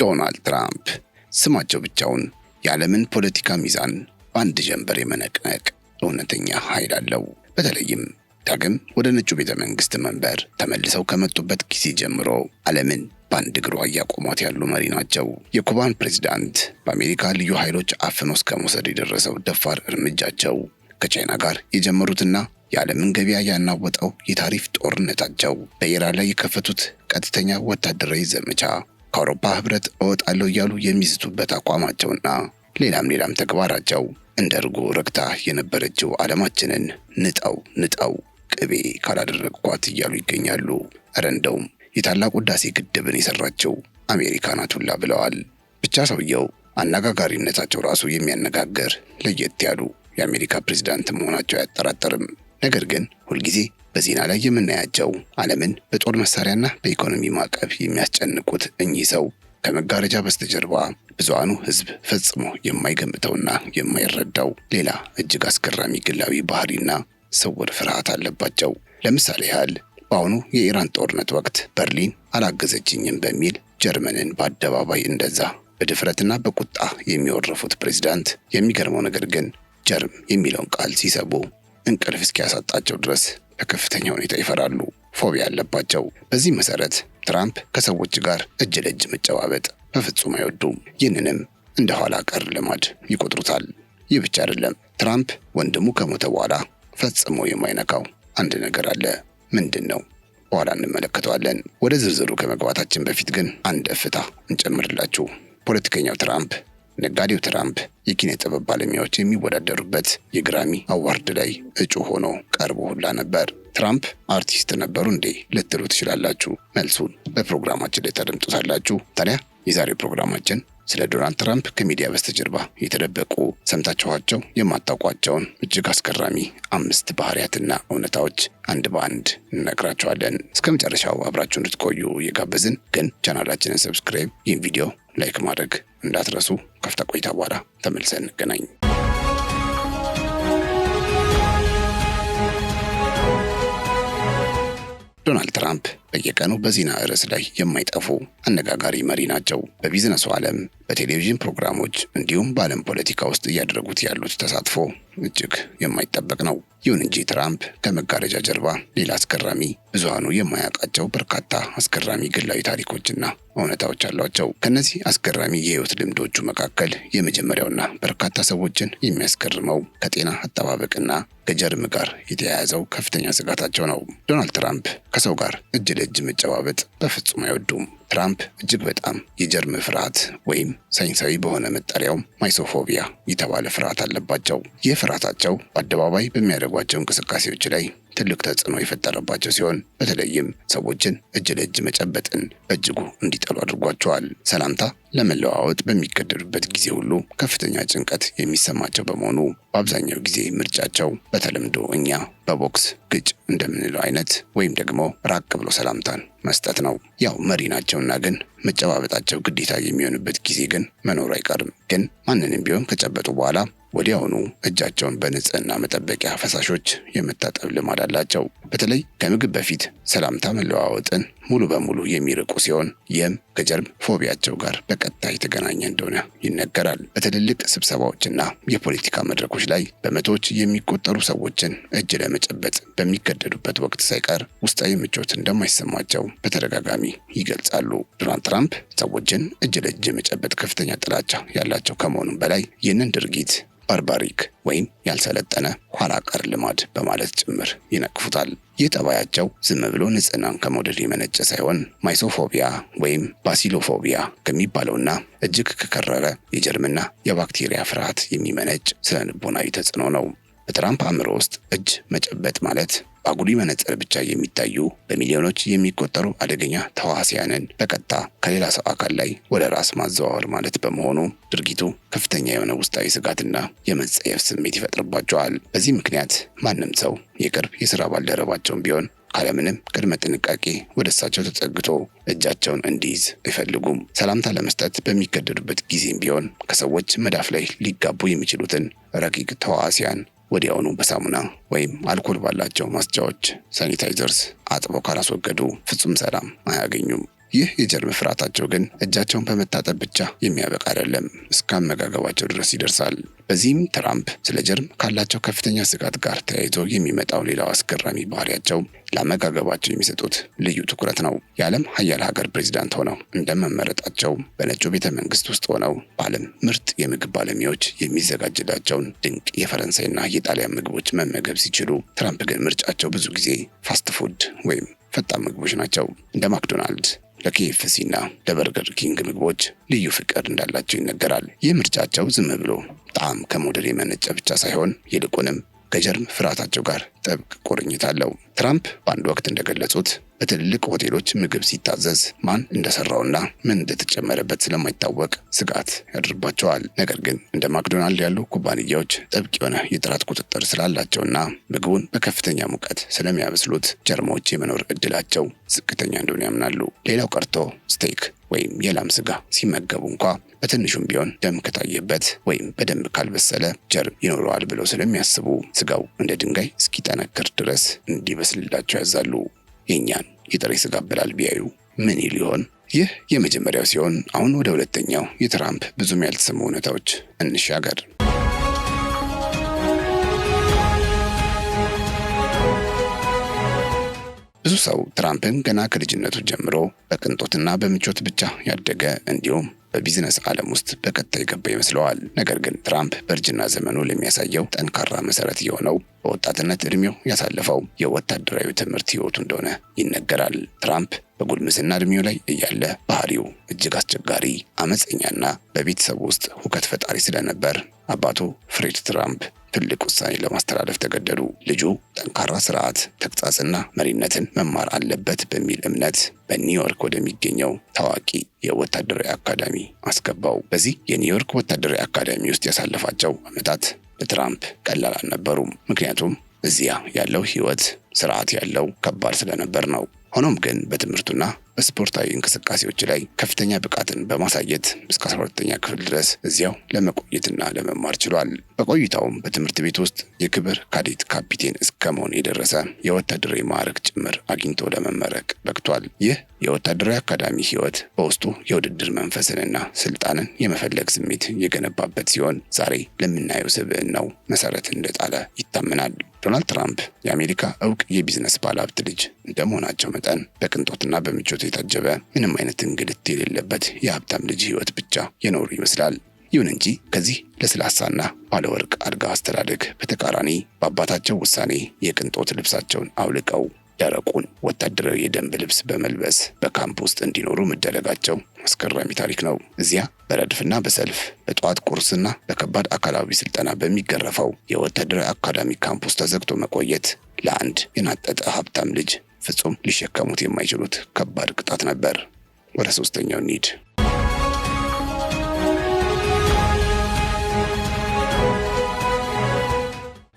ዶናልድ ትራምፕ ስማቸው ብቻውን የዓለምን ፖለቲካ ሚዛን በአንድ ጀንበር የመነቅነቅ እውነተኛ ኃይል አለው። በተለይም ዳግም ወደ ነጩ ቤተ መንግሥት መንበር ተመልሰው ከመጡበት ጊዜ ጀምሮ ዓለምን በአንድ እግሯ እያቆሟት ያሉ መሪ ናቸው። የኩባን ፕሬዝዳንት በአሜሪካ ልዩ ኃይሎች አፍኖ እስከ መውሰድ የደረሰው ደፋር እርምጃቸው፣ ከቻይና ጋር የጀመሩትና የዓለምን ገበያ ያናወጠው የታሪፍ ጦርነታቸው፣ በኢራን ላይ የከፈቱት ቀጥተኛ ወታደራዊ ዘመቻ፣ ከአውሮፓ ህብረት እወጣለሁ እያሉ የሚዝቱበት አቋማቸውና ሌላም ተግባራቸው እንደ እርጎ ረግታ የነበረችው ዓለማችንን ንጠው ቅቤ ካላደረግኳት እያሉ ይገኛሉ። እረ እንደውም የታላቁ ህዳሴ ግድብን የሰራችው አሜሪካ ናት ሁላ ብለዋል። ብቻ ሰውየው አነጋጋሪነታቸው ራሱ የሚያነጋግር ለየት ያሉ የአሜሪካ ፕሬዝዳንት መሆናቸው አያጠራጥርም። ነገር ግን ሁልጊዜ በዜና ላይ የምናያቸው ዓለምን በጦር መሳሪያና በኢኮኖሚ ማዕቀብ የሚያስጨንቁት እኚህ ሰው ከመጋረጃ በስተጀርባ ብዙሃኑ ህዝብ ፈጽሞ የማይገምተውና የማይረዳው ሌላ እጅግ አስገራሚ ግላዊ ባህሪና ስውር ፍርሃት አለባቸው። ለምሳሌ ያህል በአሁኑ የኢራን ጦርነት ወቅት በርሊን አላገዘችኝም በሚል ጀርመንን በአደባባይ እንደዛ በድፍረትና በቁጣ የሚወረፉት ፕሬዝዳንት፣ የሚገርመው ነገር ግን ጀርም የሚለውን ቃል ሲሰቡ እንቅልፍ እስኪያሳጣቸው ድረስ በከፍተኛ ሁኔታ ይፈራሉ። ፎቢያ አለባቸው። በዚህ መሰረት ትራምፕ ከሰዎች ጋር እጅ ለእጅ መጨባበጥ በፍጹም አይወዱም። ይህንንም እንደ ኋላ ቀር ልማድ ይቆጥሩታል። ይህ ብቻ አይደለም። ትራምፕ ወንድሙ ከሞተ በኋላ ፈጽሞ የማይነካው አንድ ነገር አለ። ምንድን ነው? በኋላ እንመለከተዋለን። ወደ ዝርዝሩ ከመግባታችን በፊት ግን አንድ እፍታ እንጨምርላችሁ። ፖለቲከኛው ትራምፕ፣ ነጋዴው ትራምፕ የኪነ ጥበብ ባለሙያዎች የሚወዳደሩበት የግራሚ አዋርድ ላይ እጩ ሆኖ ቀርቦ ሁላ ነበር። ትራምፕ አርቲስት ነበሩ እንዴ ልትሉ ትችላላችሁ። መልሱን በፕሮግራማችን ላይ ታደምጡታላችሁ። ታዲያ የዛሬው ፕሮግራማችን ስለ ዶናልድ ትራምፕ ከሚዲያ በስተጀርባ የተደበቁ ሰምታችኋቸው የማታውቋቸውን እጅግ አስገራሚ 5 ባህሪያትና እውነታዎች አንድ በአንድ እንነግራችኋለን። እስከ መጨረሻው አብራችሁ እንድትቆዩ እየጋበዝን፣ ግን ቻናላችንን ሰብስክራይብ፣ ይህን ቪዲዮ ላይክ ማድረግ እንዳትረሱ። ከፍታ ቆይታ በኋላ ተመልሰን እንገናኝ። ዶናልድ ትራምፕ በየቀኑ በዜና ርዕስ ላይ የማይጠፉ አነጋጋሪ መሪ ናቸው። በቢዝነሱ ዓለም፣ በቴሌቪዥን ፕሮግራሞች እንዲሁም በዓለም ፖለቲካ ውስጥ እያደረጉት ያሉት ተሳትፎ እጅግ የማይጠበቅ ነው። ይሁን እንጂ ትራምፕ ከመጋረጃ ጀርባ ሌላ አስገራሚ፣ ብዙሃኑ የማያውቃቸው በርካታ አስገራሚ ግላዊ ታሪኮችና እውነታዎች አሏቸው። ከነዚህ አስገራሚ የህይወት ልምዶቹ መካከል የመጀመሪያውና በርካታ ሰዎችን የሚያስገርመው ከጤና አጠባበቅና ከጀርም ጋር የተያያዘው ከፍተኛ ስጋታቸው ነው። ዶናልድ ትራምፕ ከሰው ጋር እጅ ለእጅ መጨባበጥ በፍጹም አይወዱም። ትራምፕ እጅግ በጣም የጀርም ፍርሃት ወይም ሳይንሳዊ በሆነ መጠሪያው ማይሶፎቢያ የተባለ ፍርሃት አለባቸው። ይህ ፍርሃታቸው በአደባባይ በሚያደርጓቸው እንቅስቃሴዎች ላይ ትልቅ ተጽዕኖ የፈጠረባቸው ሲሆን በተለይም ሰዎችን እጅ ለእጅ መጨበጥን በእጅጉ እንዲጠሉ አድርጓቸዋል። ሰላምታ ለመለዋወጥ በሚገደዱበት ጊዜ ሁሉ ከፍተኛ ጭንቀት የሚሰማቸው በመሆኑ በአብዛኛው ጊዜ ምርጫቸው በተለምዶ እኛ በቦክስ ግጭ እንደምንለው አይነት ወይም ደግሞ ራቅ ብሎ ሰላምታን መስጠት ነው። ያው መሪ ናቸውና ግን መጨባበጣቸው ግዴታ የሚሆንበት ጊዜ ግን መኖሩ አይቀርም። ግን ማንንም ቢሆን ከጨበጡ በኋላ ወዲያውኑ እጃቸውን በንጽህና መጠበቂያ ፈሳሾች የመታጠብ ልማድ አላቸው። በተለይ ከምግብ በፊት ሰላምታ መለዋወጥን ሙሉ በሙሉ የሚርቁ ሲሆን ይህም ከጀርም ፎቢያቸው ጋር በቀጥታ የተገናኘ እንደሆነ ይነገራል። በትልልቅ ስብሰባዎችና የፖለቲካ መድረኮች ላይ በመቶዎች የሚቆጠሩ ሰዎችን እጅ ለመጨበጥ በሚገደዱበት ወቅት ሳይቀር ውስጣዊ ምቾት እንደማይሰማቸው በተደጋጋሚ ይገልጻሉ። ዶናልድ ትራምፕ ሰዎችን እጅ ለእጅ መጨበጥ ከፍተኛ ጥላቻ ያላቸው ከመሆኑም በላይ ይህንን ድርጊት ባርባሪክ ወይም ያልሰለጠነ ኋላ ቀር ልማድ በማለት ጭምር ይነቅፉታል። ይህ ጠባያቸው ዝም ብሎ ንጽህናን ከመውደድ የመነጨ ሳይሆን ማይሶፎቢያ ወይም ባሲሎፎቢያ ከሚባለውና እጅግ ከከረረ የጀርምና የባክቴሪያ ፍርሃት የሚመነጭ ስነ ልቦናዊ ተጽዕኖ ነው። በትራምፕ አእምሮ ውስጥ እጅ መጨበጥ ማለት በአጉሊ መነጽር ብቻ የሚታዩ በሚሊዮኖች የሚቆጠሩ አደገኛ ተዋሲያንን በቀጥታ ከሌላ ሰው አካል ላይ ወደ ራስ ማዘዋወር ማለት በመሆኑ ድርጊቱ ከፍተኛ የሆነ ውስጣዊ ስጋትና የመጸየፍ ስሜት ይፈጥርባቸዋል። በዚህ ምክንያት ማንም ሰው የቅርብ የሥራ ባልደረባቸውን ቢሆን ካለምንም ቅድመ ጥንቃቄ ወደ እሳቸው ተጠግቶ እጃቸውን እንዲይዝ አይፈልጉም። ሰላምታ ለመስጠት በሚገደዱበት ጊዜም ቢሆን ከሰዎች መዳፍ ላይ ሊጋቡ የሚችሉትን ረቂቅ ተዋሲያን ወዲያውኑ በሳሙና ወይም አልኮል ባላቸው ማጽጃዎች ሳኒታይዘርስ አጥበው ካላስወገዱ ፍጹም ሰላም አያገኙም። ይህ የጀርም ፍርሃታቸው ግን እጃቸውን በመታጠብ ብቻ የሚያበቃ አይደለም፣ እስከ አመጋገባቸው ድረስ ይደርሳል። በዚህም ትራምፕ ስለ ጀርም ካላቸው ከፍተኛ ስጋት ጋር ተያይዞ የሚመጣው ሌላው አስገራሚ ባህሪያቸው ለአመጋገባቸው የሚሰጡት ልዩ ትኩረት ነው። የዓለም ሀያል ሀገር ፕሬዚዳንት ሆነው እንደመመረጣቸው በነጩ ቤተ መንግስት ውስጥ ሆነው በዓለም ምርጥ የምግብ ባለሙያዎች የሚዘጋጅላቸውን ድንቅ የፈረንሳይና የጣሊያን ምግቦች መመገብ ሲችሉ፣ ትራምፕ ግን ምርጫቸው ብዙ ጊዜ ፋስት ፉድ ወይም ፈጣን ምግቦች ናቸው። እንደ ማክዶናልድ፣ ለኬኤፍሲ እና ለበርገር ኪንግ ምግቦች ልዩ ፍቅር እንዳላቸው ይነገራል። ይህ ምርጫቸው ዝም ብሎ ጣዕም ከመውደድ የመነጨ ብቻ ሳይሆን ይልቁንም ከጀርም ፍርሃታቸው ጋር ጥብቅ ቁርኝት አለው። ትራምፕ በአንድ ወቅት እንደገለጹት በትልልቅ ሆቴሎች ምግብ ሲታዘዝ ማን እንደሰራውና ምን እንደተጨመረበት ስለማይታወቅ ስጋት ያድርባቸዋል። ነገር ግን እንደ ማክዶናልድ ያሉ ኩባንያዎች ጥብቅ የሆነ የጥራት ቁጥጥር ስላላቸውና ምግቡን በከፍተኛ ሙቀት ስለሚያበስሉት ጀርሞች የመኖር እድላቸው ዝቅተኛ እንደሆነ ያምናሉ። ሌላው ቀርቶ ስቴክ ወይም የላም ስጋ ሲመገቡ እንኳ በትንሹም ቢሆን ደም ከታየበት ወይም በደንብ ካልበሰለ ጀርም ይኖረዋል ብለው ስለሚያስቡ ስጋው እንደ ድንጋይ እስኪጠነክር ድረስ እንዲበስልላቸው ያዛሉ። የእኛን የጥሬ ስጋ አበላል ቢያዩ ምን ይል ይሆን? ይህ የመጀመሪያው ሲሆን አሁን ወደ ሁለተኛው የትራምፕ ብዙም ያልተሰሙ እውነታዎች እንሻገር። ብዙ ሰው ትራምፕን ገና ከልጅነቱ ጀምሮ በቅንጦትና በምቾት ብቻ ያደገ እንዲሁም በቢዝነስ ዓለም ውስጥ በቀጥታ የገባ ይመስለዋል። ነገር ግን ትራምፕ በእርጅና ዘመኑ ለሚያሳየው ጠንካራ መሰረት የሆነው በወጣትነት ዕድሜው ያሳለፈው የወታደራዊ ትምህርት ሕይወቱ እንደሆነ ይነገራል። ትራምፕ በጉልምስና ዕድሜው ላይ እያለ ባህሪው እጅግ አስቸጋሪ፣ አመፀኛና በቤተሰቡ ውስጥ ሁከት ፈጣሪ ስለነበር አባቱ ፍሬድ ትራምፕ ትልቅ ውሳኔ ለማስተላለፍ ተገደዱ። ልጁ ጠንካራ ስርዓት፣ ተግሣጽና መሪነትን መማር አለበት በሚል እምነት በኒውዮርክ ወደሚገኘው ታዋቂ የወታደራዊ አካዳሚ አስገባው። በዚህ የኒውዮርክ ወታደራዊ አካዳሚ ውስጥ ያሳለፋቸው ዓመታት ለትራምፕ ቀላል አልነበሩም። ምክንያቱም እዚያ ያለው ሕይወት ስርዓት ያለው ከባድ ስለነበር ነው። ሆኖም ግን በትምህርቱና በስፖርታዊ እንቅስቃሴዎች ላይ ከፍተኛ ብቃትን በማሳየት እስከ 12ኛ ክፍል ድረስ እዚያው ለመቆየትና ለመማር ችሏል። በቆይታውም በትምህርት ቤት ውስጥ የክብር ካዴት ካፒቴን እስከ መሆን የደረሰ የወታደራዊ ማዕረግ ጭምር አግኝቶ ለመመረቅ በቅቷል። ይህ የወታደራዊ አካዳሚ ሕይወት በውስጡ የውድድር መንፈስንና ስልጣንን የመፈለግ ስሜት የገነባበት ሲሆን ዛሬ ለምናየው ስብዕናው መሰረት እንደጣለ ይታመናል። ዶናልድ ትራምፕ የአሜሪካ እውቅ የቢዝነስ ባለሀብት ልጅ እንደመሆናቸው መጠን በቅንጦትና በምቾት የታጀበ ምንም አይነት እንግልት የሌለበት የሀብታም ልጅ ሕይወት ብቻ የኖሩ ይመስላል። ይሁን እንጂ ከዚህ ለስላሳና ባለወርቅ አልጋ አስተዳደግ በተቃራኒ በአባታቸው ውሳኔ የቅንጦት ልብሳቸውን አውልቀው ደረቁን ወታደራዊ የደንብ ልብስ በመልበስ በካምፕ ውስጥ እንዲኖሩ መደረጋቸው አስገራሚ ታሪክ ነው። እዚያ በረድፍና በሰልፍ በጠዋት ቁርስና በከባድ አካላዊ ስልጠና በሚገረፈው የወታደራዊ አካዳሚ ካምፕ ውስጥ ተዘግቶ መቆየት ለአንድ የናጠጠ ሀብታም ልጅ ፍጹም ሊሸከሙት የማይችሉት ከባድ ቅጣት ነበር። ወደ ሶስተኛው እንሂድ።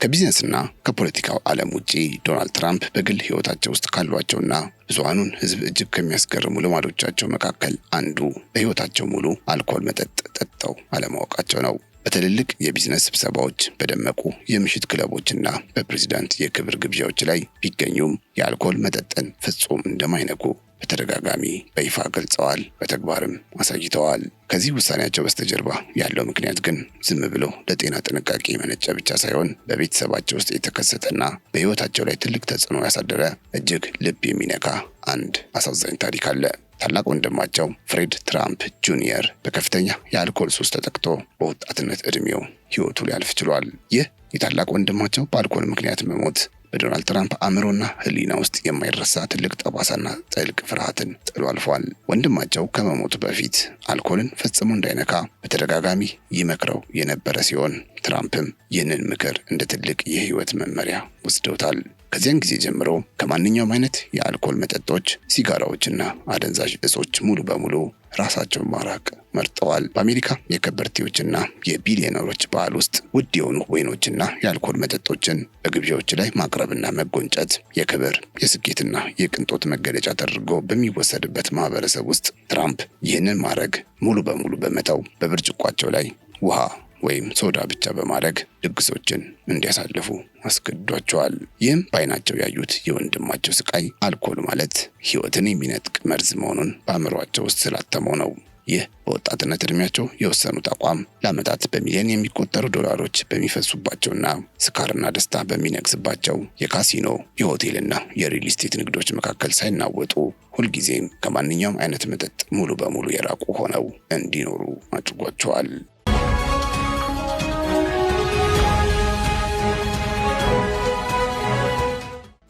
ከቢዝነስና ከፖለቲካው ዓለም ውጪ ዶናልድ ትራምፕ በግል ሕይወታቸው ውስጥ ካሏቸውና ብዙሃኑን ሕዝብ እጅግ ከሚያስገርሙ ልማዶቻቸው መካከል አንዱ በሕይወታቸው ሙሉ አልኮል መጠጥ ጠጥተው አለማወቃቸው ነው። በትልልቅ የቢዝነስ ስብሰባዎች፣ በደመቁ የምሽት ክለቦችና በፕሬዝዳንት የክብር ግብዣዎች ላይ ቢገኙም የአልኮል መጠጥን ፍጹም እንደማይነኩ በተደጋጋሚ በይፋ ገልጸዋል፣ በተግባርም አሳይተዋል። ከዚህ ውሳኔያቸው በስተጀርባ ያለው ምክንያት ግን ዝም ብሎ ለጤና ጥንቃቄ የመነጨ ብቻ ሳይሆን በቤተሰባቸው ውስጥ የተከሰተና በሕይወታቸው ላይ ትልቅ ተጽዕኖ ያሳደረ እጅግ ልብ የሚነካ አንድ አሳዛኝ ታሪክ አለ። ታላቅ ወንድማቸው ፍሬድ ትራምፕ ጁኒየር በከፍተኛ የአልኮል ሱስ ተጠቅቶ በወጣትነት ዕድሜው ሕይወቱ ሊያልፍ ችሏል። ይህ የታላቅ ወንድማቸው በአልኮል ምክንያት መሞት በዶናልድ ትራምፕ አእምሮና ሕሊና ውስጥ የማይረሳ ትልቅ ጠባሳና ጥልቅ ፍርሃትን ጥሎ አልፏል። ወንድማቸው ከመሞቱ በፊት አልኮልን ፈጽሞ እንዳይነካ በተደጋጋሚ ይመክረው የነበረ ሲሆን ትራምፕም ይህንን ምክር እንደ ትልቅ የሕይወት መመሪያ ወስደውታል። ከዚያን ጊዜ ጀምሮ ከማንኛውም አይነት የአልኮል መጠጦች፣ ሲጋራዎችና አደንዛዥ እጾች ሙሉ በሙሉ ራሳቸውን ማራቅ መርጠዋል። በአሜሪካ የከበርቴዎችና የቢሊዮነሮች ባህል ውስጥ ውድ የሆኑ ወይኖችና የአልኮል መጠጦችን በግብዣዎች ላይ ማቅረብና መጎንጨት የክብር የስኬትና የቅንጦት መገለጫ ተደርጎ በሚወሰድበት ማህበረሰብ ውስጥ ትራምፕ ይህንን ማድረግ ሙሉ በሙሉ በመተው በብርጭቋቸው ላይ ውሃ ወይም ሶዳ ብቻ በማድረግ ድግሶችን እንዲያሳልፉ አስገድዷቸዋል። ይህም በዓይናቸው ያዩት የወንድማቸው ስቃይ አልኮል ማለት ሕይወትን የሚነጥቅ መርዝ መሆኑን በአእምሯቸው ውስጥ ስላተመው ነው። ይህ በወጣትነት ዕድሜያቸው የወሰኑት አቋም ለዓመታት በሚሊዮን የሚቆጠሩ ዶላሮች በሚፈሱባቸውና ስካርና ደስታ በሚነግስባቸው የካሲኖ የሆቴልና የሪል ስቴት ንግዶች መካከል ሳይናወጡ ሁልጊዜም ከማንኛውም አይነት መጠጥ ሙሉ በሙሉ የራቁ ሆነው እንዲኖሩ አድርጓቸዋል።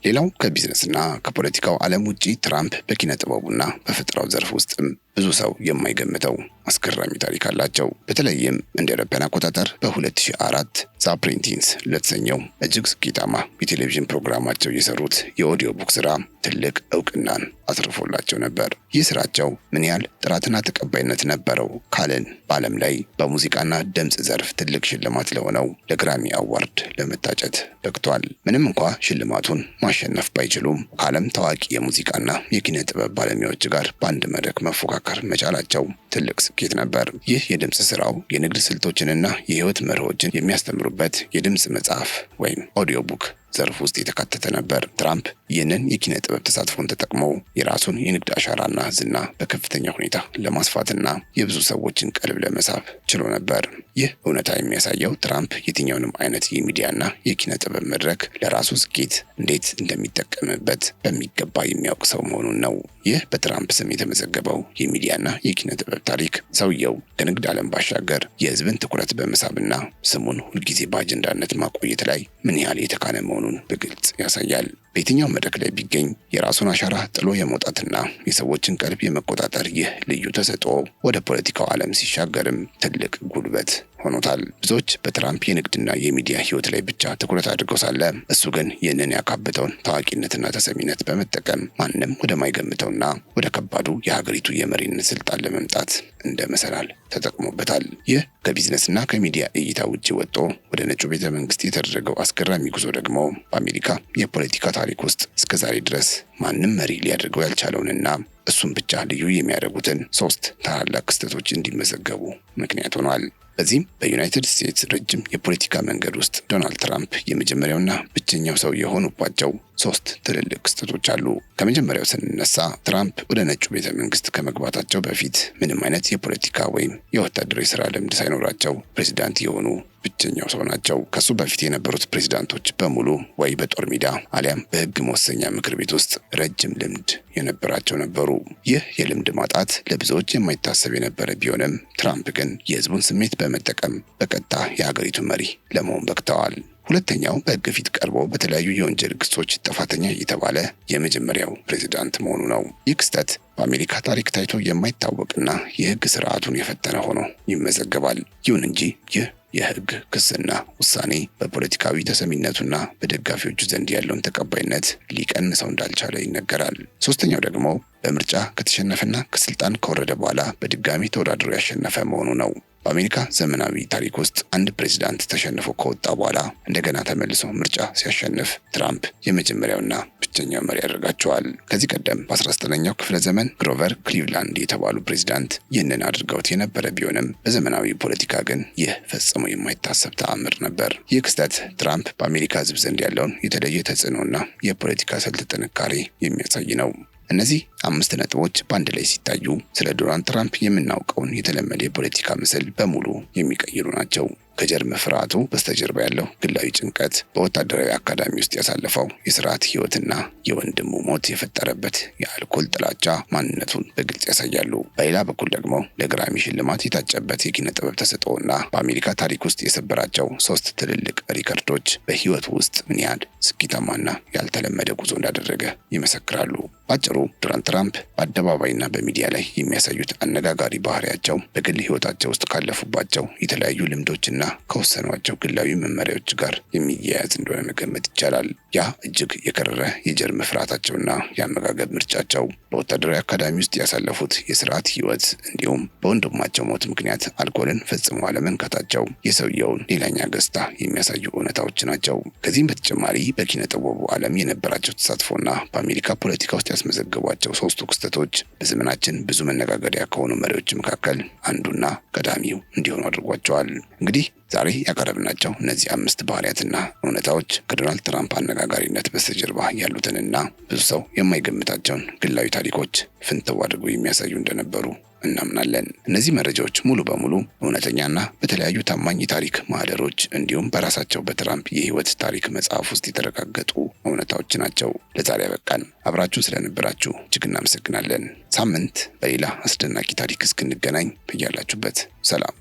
ሌላው ከቢዝነስና ከፖለቲካው ዓለም ውጪ ትራምፕ በኪነ ጥበቡና በፈጠራው ዘርፍ ውስጥም ብዙ ሰው የማይገምተው አስገራሚ ታሪክ አላቸው። በተለይም እንደ አውሮፓውያን አቆጣጠር በ2004 ዘአፕሬንቲስ ለተሰኘው እጅግ ስኬታማ የቴሌቪዥን ፕሮግራማቸው የሰሩት የኦዲዮ ቡክ ስራ ትልቅ እውቅናን አትርፎላቸው ነበር። ይህ ስራቸው ምን ያህል ጥራትና ተቀባይነት ነበረው ካልን በዓለም ላይ በሙዚቃና ድምፅ ዘርፍ ትልቅ ሽልማት ለሆነው ለግራሚ አዋርድ ለመታጨት በቅቷል። ምንም እንኳ ሽልማቱን ማሸነፍ ባይችሉም ከዓለም ታዋቂ የሙዚቃና የኪነ ጥበብ ባለሙያዎች ጋር በአንድ መድረክ መፎካከር መቻላቸው ትልቅ ስኬት ነበር። ይህ የድምፅ ስራው የንግድ ስልቶችንና የህይወት መርሆችን የሚያስተምሩበት የድምፅ መጽሐፍ ወይም ኦዲዮ ቡክ ዘርፍ ውስጥ የተካተተ ነበር። ትራምፕ ይህንን የኪነ ጥበብ ተሳትፎን ተጠቅመው የራሱን የንግድ አሻራና ዝና በከፍተኛ ሁኔታ ለማስፋትና የብዙ ሰዎችን ቀልብ ለመሳብ ችሎ ነበር። ይህ እውነታ የሚያሳየው ትራምፕ የትኛውንም አይነት የሚዲያና የኪነ ጥበብ መድረክ ለራሱ ስኬት እንዴት እንደሚጠቀምበት በሚገባ የሚያውቅ ሰው መሆኑን ነው። ይህ በትራምፕ ስም የተመዘገበው የሚዲያና የኪነ ጥበብ ታሪክ ሰውየው ከንግድ ዓለም ባሻገር የህዝብን ትኩረት በመሳብና ስሙን ሁልጊዜ በአጀንዳነት ማቆየት ላይ ምን ያህል የተካነ መሆኑን በግልጽ ያሳያል። በየትኛው መድረክ ላይ ቢገኝ የራሱን አሻራ ጥሎ የመውጣትና የሰዎችን ቀልብ የመቆጣጠር ይህ ልዩ ተሰጥኦ ወደ ፖለቲካው ዓለም ሲሻገርም ትልቅ ጉልበት ሆኖታል። ብዙዎች በትራምፕ የንግድና የሚዲያ ህይወት ላይ ብቻ ትኩረት አድርገው ሳለ እሱ ግን ይህንን ያካበተውን ታዋቂነትና ተሰሚነት በመጠቀም ማንም ወደማይገምተውና ወደ ከባዱ የሀገሪቱ የመሪነት ስልጣን ለመምጣት እንደ መሰላል ተጠቅሞበታል። ይህ ከቢዝነስና ከሚዲያ እይታ ውጭ ወጥቶ ወደ ነጩ ቤተ መንግስት የተደረገው አስገራሚ ጉዞ ደግሞ በአሜሪካ የፖለቲካ ታሪክ ውስጥ እስከዛሬ ድረስ ማንም መሪ ሊያደርገው ያልቻለውንና እሱም ብቻ ልዩ የሚያደርጉትን 3 ታላላቅ ክስተቶች እንዲመዘገቡ ምክንያት ሆኗል። በዚህም በዩናይትድ ስቴትስ ረጅም የፖለቲካ መንገድ ውስጥ ዶናልድ ትራምፕ የመጀመሪያውና ብቸኛው ሰው የሆኑባቸው 3 ትልልቅ ክስተቶች አሉ። ከመጀመሪያው ስንነሳ ትራምፕ ወደ ነጩ ቤተ መንግስት ከመግባታቸው በፊት ምንም አይነት የፖለቲካ ወይም የወታደራዊ ስራ ልምድ ሳይኖራቸው ፕሬዚዳንት የሆኑ ብቸኛው ሰው ናቸው። ከሱ በፊት የነበሩት ፕሬዚዳንቶች በሙሉ ወይ በጦር ሜዳ አሊያም በህግ መወሰኛ ምክር ቤት ውስጥ ረጅም ልምድ የነበራቸው ነበሩ። ይህ የልምድ ማጣት ለብዙዎች የማይታሰብ የነበረ ቢሆንም ትራምፕ ግን የህዝቡን ስሜት በመጠቀም በቀጥታ የሀገሪቱ መሪ ለመሆን በቅተዋል። ሁለተኛው በህግ ፊት ቀርቦ በተለያዩ የወንጀል ክሶች ጥፋተኛ የተባለ የመጀመሪያው ፕሬዚዳንት መሆኑ ነው። ይህ ክስተት በአሜሪካ ታሪክ ታይቶ የማይታወቅና የህግ ስርዓቱን የፈተነ ሆኖ ይመዘገባል። ይሁን እንጂ ይህ የህግ ክስና ውሳኔ በፖለቲካዊ ተሰሚነቱና በደጋፊዎቹ ዘንድ ያለውን ተቀባይነት ሊቀንሰው እንዳልቻለ ይነገራል። ሶስተኛው ደግሞ በምርጫ ከተሸነፈና ከስልጣን ከወረደ በኋላ በድጋሚ ተወዳድሮ ያሸነፈ መሆኑ ነው። በአሜሪካ ዘመናዊ ታሪክ ውስጥ አንድ ፕሬዚዳንት ተሸንፎ ከወጣ በኋላ እንደገና ተመልሶ ምርጫ ሲያሸንፍ ትራምፕ የመጀመሪያውና ብቸኛው መሪ ያደርጋቸዋል። ከዚህ ቀደም በ19ኛው ክፍለ ዘመን ግሮቨር ክሊቭላንድ የተባሉ ፕሬዚዳንት ይህንን አድርገውት የነበረ ቢሆንም በዘመናዊ ፖለቲካ ግን ይህ ፈጽሞ የማይታሰብ ተአምር ነበር። ይህ ክስተት ትራምፕ በአሜሪካ ህዝብ ዘንድ ያለውን የተለየ ተጽዕኖና የፖለቲካ ስልት ጥንካሬ የሚያሳይ ነው። እነዚህ 5 ነጥቦች በአንድ ላይ ሲታዩ ስለ ዶናልድ ትራምፕ የምናውቀውን የተለመደ የፖለቲካ ምስል በሙሉ የሚቀይሩ ናቸው። ከጀርመ ፍርሃቱ በስተጀርባ ያለው ግላዊ ጭንቀት፣ በወታደራዊ አካዳሚ ውስጥ ያሳለፈው የስርዓት ህይወትና የወንድሙ ሞት የፈጠረበት የአልኮል ጥላቻ ማንነቱን በግልጽ ያሳያሉ። በሌላ በኩል ደግሞ ለግራሚ ሽልማት የታጨበት የኪነ ጥበብ ተሰጥኦና በአሜሪካ ታሪክ ውስጥ የሰበራቸው 3 ትልልቅ ሪከርዶች በህይወቱ ውስጥ ምን ያህል ስኬታማና ያልተለመደ ጉዞ እንዳደረገ ይመሰክራሉ። ባጭሩ ዶናልድ ትራምፕ በአደባባይና በሚዲያ ላይ የሚያሳዩት አነጋጋሪ ባህሪያቸው በግል ህይወታቸው ውስጥ ካለፉባቸው የተለያዩ ልምዶችና ከወሰኗቸው ግላዊ መመሪያዎች ጋር የሚያያዝ እንደሆነ መገመት ይቻላል። ያ እጅግ የከረረ የጀርመ ፍርሃታቸውና የአመጋገብ ምርጫቸው፣ በወታደራዊ አካዳሚ ውስጥ ያሳለፉት የስርዓት ህይወት እንዲሁም በወንድማቸው ሞት ምክንያት አልኮልን ፈጽሞ አለመንካታቸው የሰውየውን ሌላኛ ገጽታ የሚያሳዩ እውነታዎች ናቸው። ከዚህም በተጨማሪ በኪነ ጥበቡ ዓለም የነበራቸው ተሳትፎና በአሜሪካ ፖለቲካ ውስጥ ያስመዘገቧቸው 3ቱ ክስተቶች በዘመናችን ብዙ መነጋገሪያ ከሆኑ መሪዎች መካከል አንዱና ቀዳሚው እንዲሆኑ አድርጓቸዋል። እንግዲህ ዛሬ ያቀረብናቸው እነዚህ 5 ባህሪያትና እውነታዎች ከዶናልድ ትራምፕ አነጋጋሪነት በስተጀርባ ያሉትንና ብዙ ሰው የማይገምታቸውን ግላዊ ታሪኮች ፍንትው አድርገው የሚያሳዩ እንደነበሩ እናምናለን። እነዚህ መረጃዎች ሙሉ በሙሉ እውነተኛና በተለያዩ ታማኝ የታሪክ ማህደሮች እንዲሁም በራሳቸው በትራምፕ የህይወት ታሪክ መጽሐፍ ውስጥ የተረጋገጡ እውነታዎች ናቸው። ለዛሬ ያበቃን። አብራችሁን ስለነበራችሁ እጅግ እናመሰግናለን። ሳምንት በሌላ አስደናቂ ታሪክ እስክንገናኝ በያላችሁበት ሰላም።